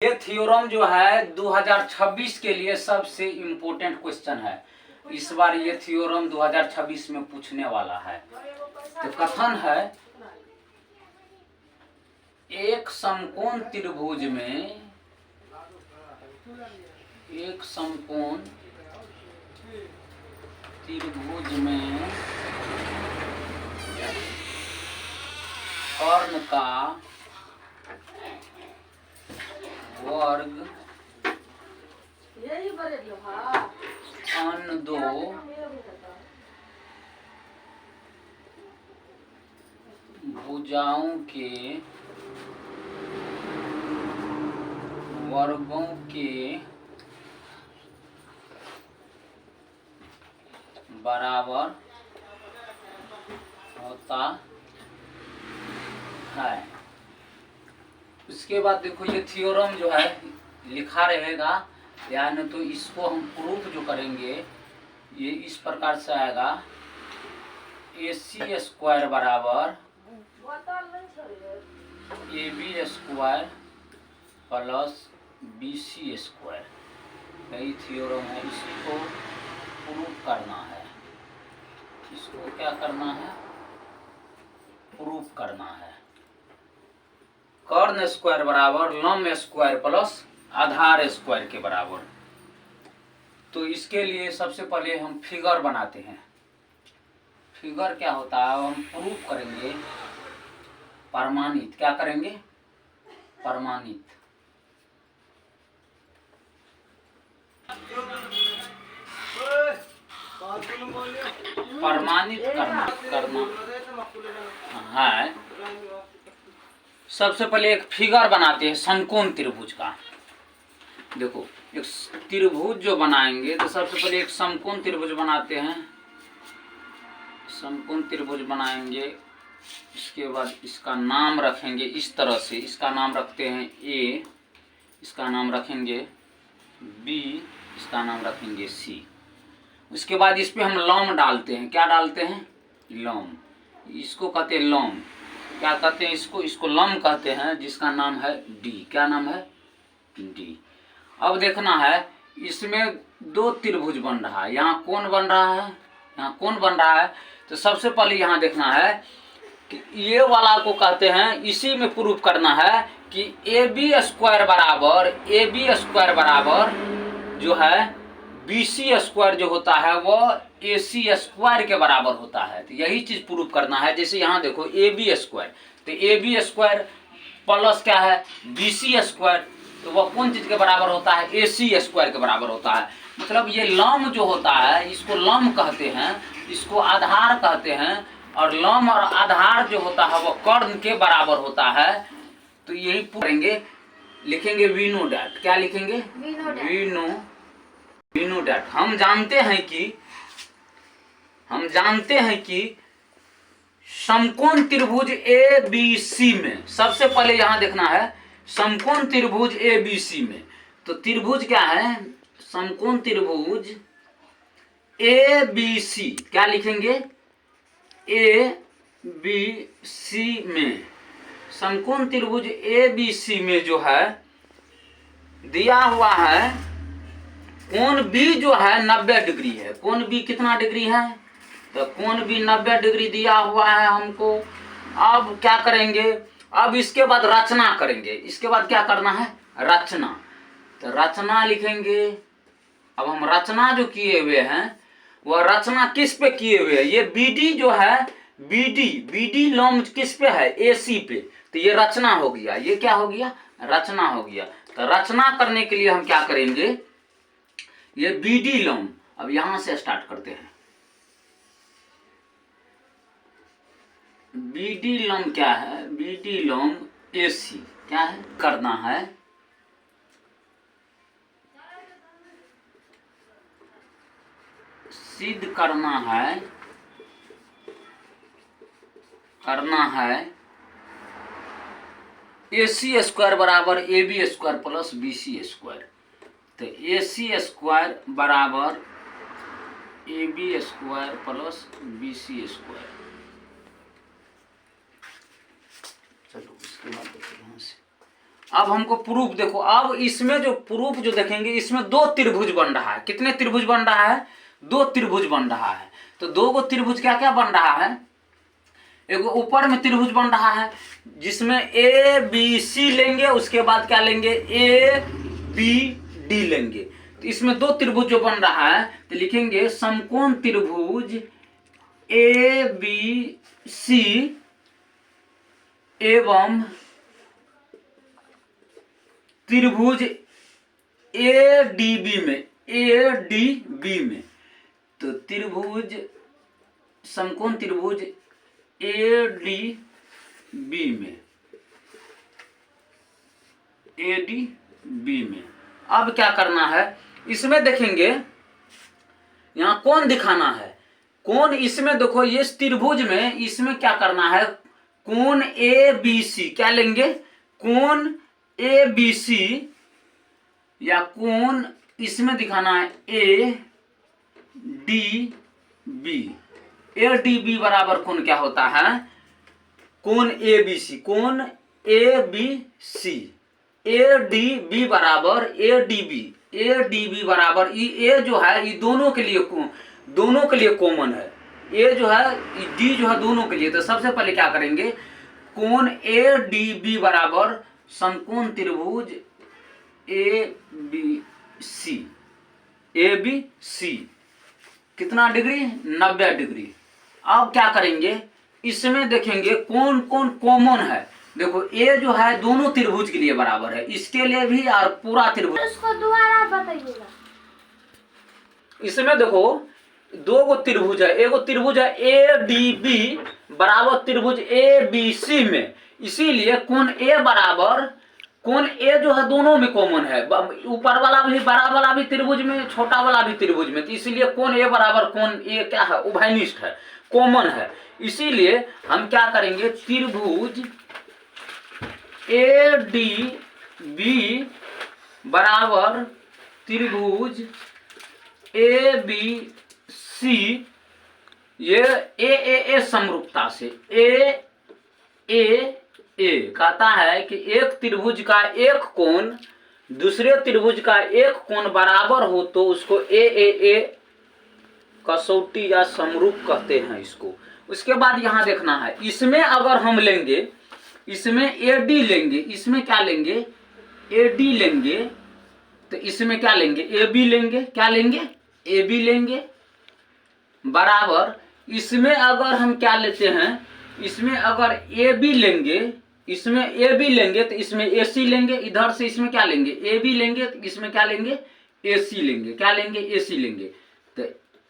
ये थ्योरम जो है 2026 के लिए सबसे इम्पोर्टेंट क्वेश्चन है। इस बार ये थ्योरम 2026 में पूछने वाला है। तो कथन है, एक समकोण त्रिभुज में कर्ण का वर्ग अन्य दो भुजाओं के वर्गों के बराबर होता है। उसके बाद देखो, ये थ्योरम जो है लिखा रहेगा, यानी तो इसको हम प्रूफ जो करेंगे ये इस प्रकार से आएगा, AC स्क्वायर बराबर AB square plus BC square. यही थ्योरम है, इसको प्रूफ करना है। इसको क्या करना है? प्रूफ करना है। कर्ण स्क्वायर बराबर लंब स्क्वायर प्लस आधार स्क्वायर के बराबर। तो इसके लिए सबसे पहले हम फिगर बनाते हैं। फिगर क्या होता है, हम प्रूफ करेंगे प्रमाणित। क्या करेंगे? प्रमाणित। प्रमाणित करना है। सबसे पहले एक फिगर बनाते हैं समकोण त्रिभुज का। देखो, एक त्रिभुज जो बनाएंगे तो सबसे पहले एक समकोण त्रिभुज बनाते हैं। समकोण त्रिभुज बनाएंगे, इसके बाद इसका नाम रखेंगे इस तरह से। इसका नाम रखते हैं A, इसका नाम रखेंगे B, इसका नाम रखेंगे C। उसके बाद इस पे हम लंब डालते हैं। क्या डालते हैं? लंब। इसको कहते हैं लंब। क्या कहते हैं इसको लंब कहते हैं, जिसका नाम है D। क्या नाम है? D। अब देखना है, इसमें दो त्रिभुज बन रहा है। यहाँ कौन बन रहा है? यहाँ कौन बन रहा है? तो सबसे पहले यहाँ देखना है कि ये वाला को कहते हैं, इसी में प्रूफ करना है कि AB स्क्वायर बराबर जो है BC स्क्वायर जो होता है वो AC स्क्वायर के बराबर होता है। तो यही चीज प्रूफ करना है। जैसे यहाँ देखो AB स्क्वायर, तो AB स्क्वायर प्लस क्या है? BC स्क्वायर, तो वह कौन चीज के बराबर होता है? AC स्क्वायर के बराबर होता है। मतलब ये लंब जो होता है, इसको लंब कहते हैं, इसको आधार कहते हैं। और लंब और आधार जो होता है वो कर्ण के बराबर होता है। तो यही करेंगे, लिखेंगे वीनो डैट। क्या लिखेंगे? Veno that. हम जानते हैं कि समकोण त्रिभुज ABC में, सबसे पहले यहां देखना है समकोण त्रिभुज ABC में। तो त्रिभुज क्या है? समकोण त्रिभुज ABC। क्या लिखेंगे? ABC में, समकोण त्रिभुज ABC में जो है दिया हुआ है कोण B जो है 90 डिग्री है। कोण B कितना डिग्री है? तो कोण B 90 डिग्री दिया हुआ है हमको। अब क्या करेंगे? अब इसके बाद रचना करेंगे। इसके बाद क्या करना है? रचना। तो रचना लिखेंगे। अब हम रचना जो किए हुए हैं, वह रचना किस पे किए हुए हैं? ये BD जो है, BD लंब किस पे है? AC पे। तो ये रचना हो गया। ये क्या हो गया? रचना हो गया। तो रचना करने के लिए हम क्या करेंगे? ये BD लंब, अब यहां से स्टार्ट करते हैं। BD लंब क्या है? BD लंब AC क्या है? करना है सिद्ध करना है AC स्क्वायर बराबर AB square plus BC square. तो AC स्क्वायर बराबर AB square plus BC square. चलो इसके बाद देखो यहाँ से अब हमको प्रूफ देखो, अब इसमें जो प्रूफ जो देखेंगे, इसमें दो त्रिभुज बन रहा है। कितने त्रिभुज बन रहा है? दो त्रिभुज बन रहा है। तो दो गो त्रिभुज क्या क्या बन रहा है? एक ऊपर में त्रिभुज बन रहा है जिसमें ए बी सी लेंगे, उसके बाद क्या लेंगे? ए बी डी लेंगे। तो इसमें दो त्रिभुज जो बन रहा है तो लिखेंगे समकोण त्रिभुज ए बी सी एवं त्रिभुज ए डी बी में। तो त्रिभुज समकोण त्रिभुज ए डी बी में। अब क्या करना है? इसमें देखेंगे यहां कौन दिखाना है? कौन इसमें देखो, ये त्रिभुज में इसमें क्या करना है? कोण ए बी सी क्या लेंगे? कोण ए बी सी या कोण इसमें दिखाना है A D B. A D B बराबर कोण क्या होता है? कोण ए बी सी। कोण A B C, A D B बराबर A D B. A D B बराबर ए जो है ये दोनों के लिए कॉमन है। ए जो है डी जो है दोनों के लिए। तो सबसे पहले क्या करेंगे? कोण ए डी बी बराबर समकोण त्रिभुज ए बी सी। कितना डिग्री? 90 डिग्री। अब क्या करेंगे? इसमें देखेंगे कौन कौन कॉमन है। देखो ए जो है दोनों त्रिभुज के लिए बराबर है, इसके लिए भी और पूरा त्रिभुज। उसको दोबारा बताइएगा। इसमें देखो दो गो त्रिभुज है। एक त्रिभुज है ए डी बी बराबर त्रिभुज ए बी सी में। इसीलिए कोण ए बराबर, कोण ए जो है दोनों में कॉमन है, ऊपर वाला भी, बड़ा वाला भी त्रिभुज में, छोटा वाला भी त्रिभुज में। तो इसीलिए कोण ए बराबर कोण ए क्या है? उभयनिष्ठ है, कॉमन है। इसीलिए हम क्या करेंगे? त्रिभुज ए डी बी बराबर त्रिभुज ए बी सी, ये ए समरूपता से ए कहता है कि एक त्रिभुज का एक कोण दूसरे त्रिभुज का एक कोण बराबर हो तो उसको ए कसौटी या समरूप कहते हैं इसको। उसके बाद यहां देखना है, इसमें अगर हम लेंगे, इसमें ए डी लेंगे, इसमें क्या लेंगे? ए डी लेंगे। तो इसमें क्या लेंगे? ए बी लेंगे। क्या लेंगे? ए बी लेंगे बराबर। इसमें अगर हम क्या लेते हैं? इसमें अगर ए बी लेंगे, इसमें ए बी लेंगे तो इसमें ए सी लेंगे। इधर से इसमें क्या लेंगे? ए बी लेंगे तो इसमें क्या लेंगे? ए सी लेंगे। क्या लेंगे? ए सी लेंगे। तो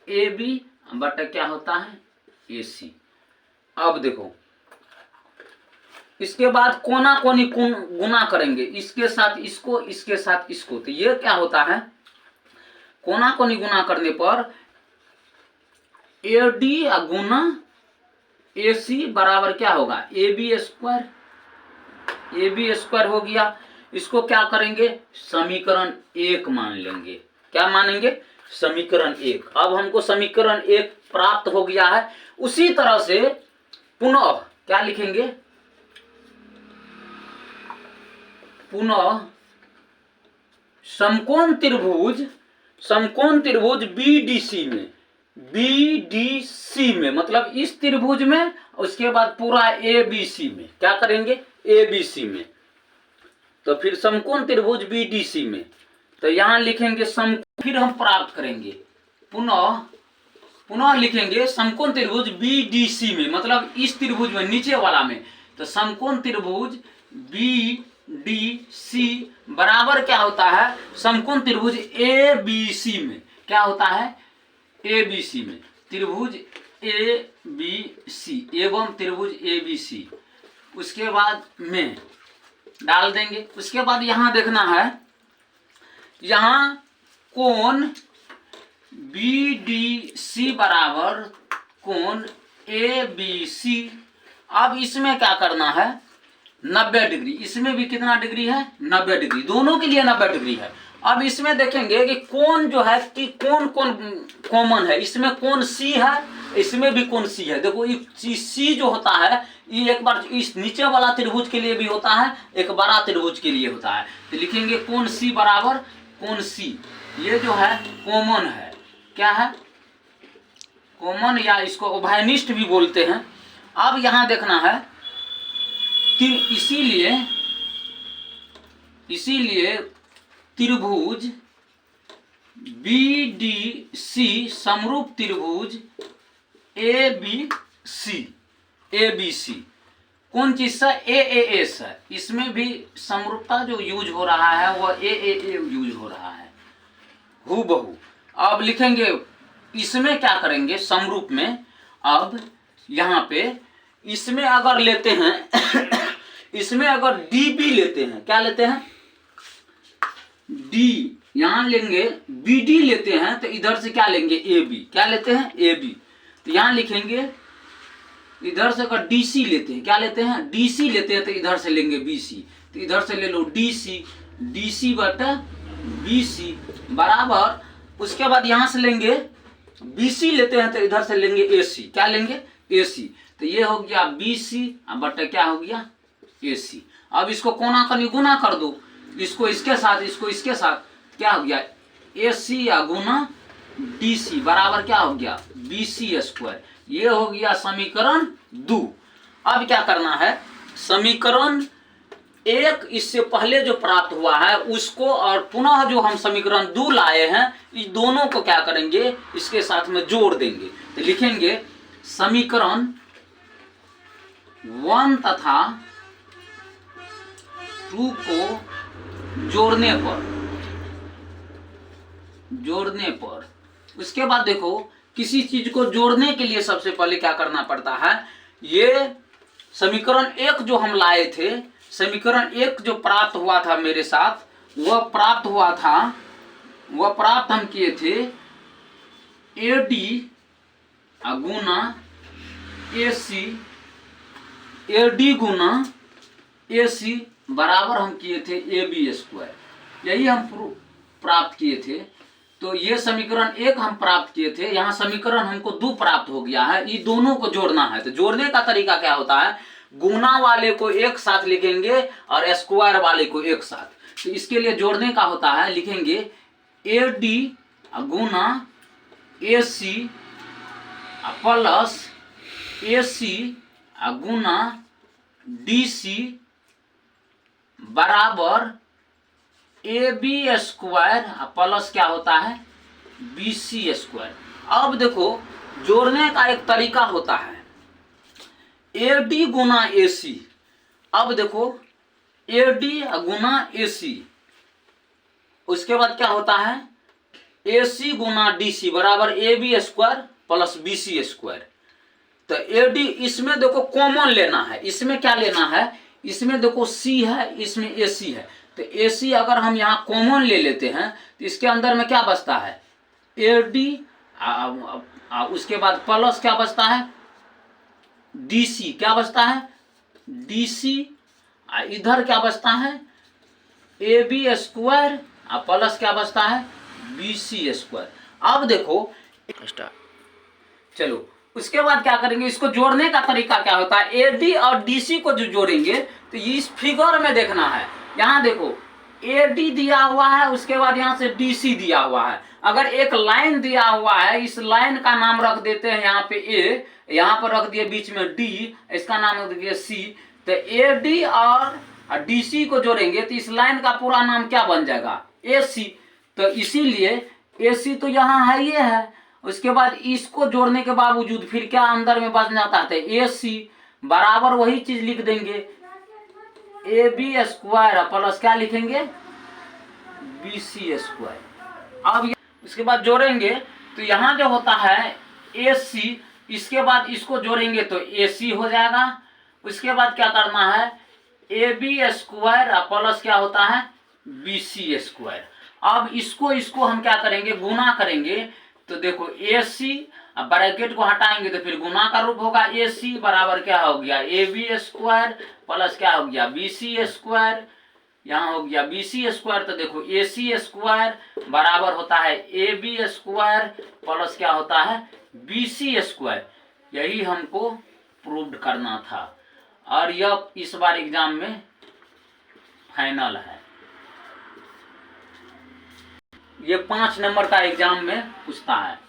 ए बी बटा क्या होता है? ए सी। अब देखो इसके बाद कोना कोनी गुना करेंगे, इसके साथ इसको, इसके साथ इसको। तो ये क्या होता है? कोना कोनी गुना करने पर ए डी गुना ए सी बराबर क्या होगा? A B square. A B square हो गया। इसको क्या करेंगे? समीकरण 1 मान लेंगे। क्या मानेंगे? समीकरण 1। अब हमको समीकरण 1 प्राप्त हो गया है। उसी तरह से पुनः क्या लिखेंगे? पुनः समकोण त्रिभुज बीडीसी में, मतलब इस त्रिभुज में, उसके बाद पूरा एबीसी में। क्या करेंगे? एबीसी में। तो फिर समकोण त्रिभुज बीडीसी में, तो यहां लिखेंगे फिर हम प्राप्त करेंगे, पुनः लिखेंगे समकोण त्रिभुज बीडीसी में, मतलब इस त्रिभुज में, नीचे वाला में। तो समकोण त्रिभुज बीडीसी बराबर क्या होता है? समकोण त्रिभुज एबीसी में। क्या होता है? एबीसी में। त्रिभुज एबीसी एवं त्रिभुज एबीसी, उसके बाद में डाल देंगे। उसके बाद यहां देखना है, यहां कोण बीडीसी बराबर कोण एबीसी। अब इसमें क्या करना है? 90 डिग्री। इसमें भी कितना डिग्री है? 90 डिग्री। दोनों के लिए 90 डिग्री है। अब इसमें देखेंगे कि कौन जो है कि कौन कौन कॉमन है। इसमें कौन सी है, इसमें भी कौन सी है। देखो ये सी जो होता है ये एक बार इस नीचे वाला त्रिभुज के लिए भी होता है, एक बड़ा त्रिभुज के लिए होता है। तो लिखेंगे कौन सी बराबर कौन सी, ये जो है कॉमन है। क्या है? कॉमन, या इसको उभयनिष्ठ भी बोलते हैं। अब यहां देखना है इसीलिए त्रिभुज BDC समरूप त्रिभुज ABC कौन चीज से? AAS है। इसमें भी समरूपता जो यूज हो रहा है वह AAA यूज हो रहा है हूबहू। अब लिखेंगे इसमें क्या करेंगे समरूप में। अब यहाँ पे इसमें अगर लेते हैं इसमें अगर DB लेते हैं, क्या लेते हैं? D यहां लेंगे, BD लेते हैं तो इधर से क्या लेंगे? AB। क्या लेते हैं? AB। तो यहां लिखेंगे इधर से अगर DC लेते हैं, क्या लेते हैं? DC लेते हैं तो इधर से लेंगे BC। तो इधर से ले लो DC बटा BC बराबर, उसके बाद यहां से लेंगे BC लेते हैं तो इधर से लेंगे AC। क्या लेंगे? AC। तो ये हो गया BC बटा क्या हो गया? AC। अब इसको कोना कनी गुना कर दो, इसको इसके साथ, इसको इसके साथ, क्या हो गया? AC या गुना DC बराबर क्या हो गया? BC square. ये हो गया समीकरण 2। अब क्या करना है? समीकरण 1 इससे पहले जो प्राप्त हुआ है उसको, और पुनः जो हम समीकरण 2 लाए हैं, इस दोनों को क्या करेंगे? इसके साथ में जोड़ देंगे। तो लिखेंगे समीकरण 1 तथा 2 को जोड़ने पर उसके बाद देखो किसी चीज को जोड़ने के लिए सबसे पहले क्या करना पड़ता है? ये समीकरण 1 जो हम लाए थे, समीकरण 1 जो प्राप्त हुआ था मेरे साथ, वह प्राप्त हम किए थे AD गुना AC, AD गुना AC बराबर हम किए थे AB स्क्वायर। यही हम प्राप्त किए थे। तो ये समीकरण 1 हम प्राप्त किए थे, यहाँ समीकरण हमको 2 प्राप्त हो गया है। ये दोनों को जोड़ना है। तो जोड़ने का तरीका क्या होता है? गुना वाले को एक साथ लिखेंगे और स्क्वायर वाले को एक साथ। तो इसके लिए जोड़ने का होता है, लिखेंगे AD गुना AC प्लस AC गुना DC बराबर AB स्क्वायर प्लस क्या होता है? BC square. अब देखो जोड़ने का एक तरीका होता है AD गुना AC। अब देखो AD गुना AC, उसके बाद क्या होता है? AC गुना DC बराबर AB square plus BC square. तो AD इसमें देखो कॉमन लेना है। इसमें क्या लेना है? इसमें देखो C है, इसमें AC है। तो AC अगर हम यहाँ कॉमन ले लेते हैं तो इसके अंदर में क्या बचता है? AD उसके बाद प्लस क्या बचता है? DC। क्या बचता है? DC। इधर क्या बचता है? AB स्क्वायर प्लस क्या बचता है? BC square. अब देखो चलो उसके बाद क्या करेंगे? इसको जोड़ने का तरीका क्या होता है? AD और DC को जो जोड़ेंगे तो इस फिगर में देखना है। यहाँ देखो AD दिया हुआ है, उसके बाद यहाँ से DC दिया हुआ है। अगर एक लाइन दिया हुआ है, इस लाइन का नाम रख देते हैं यहाँ पे A, यहाँ पर रख दिए बीच में D, इसका नाम रख दिए C। तो AD और DC को जोड़ेंगे तो इस लाइन का पूरा नाम क्या बन जाएगा? AC। तो इसीलिए AC तो यहाँ है, ये है। उसके बाद इसको जोड़ने के बावजूद फिर क्या अंदर में बच जाता है? AC बराबर वही चीज लिख देंगे AB स्क्वायर प्लस क्या लिखेंगे? BC square. अब इसके बाद जोड़ेंगे तो यहाँ जो होता है AC, इसके बाद इसको जोड़ेंगे तो AC हो जाएगा। उसके बाद क्या करना है? AB स्क्वायर प्लस क्या होता है? BC square. अब इसको हम क्या करेंगे? गुना करेंगे। तो देखो AC ब्रैकेट को हटाएंगे तो फिर गुना का रूप होगा। AC बराबर क्या हो गया? AB स्क्वायर प्लस क्या हो गया? BC square. यहाँ हो गया बी सी स्क्वायर, तो देखो ए सी स्क्वायर बराबर होता है ए बी स्क्वायर प्लस क्या होता है बी सी स्क्वायर। यही हमको प्रूव करना था और यह इस बार एग्जाम में फाइनल है। ये 5 नंबर का एग्जाम में पूछता है।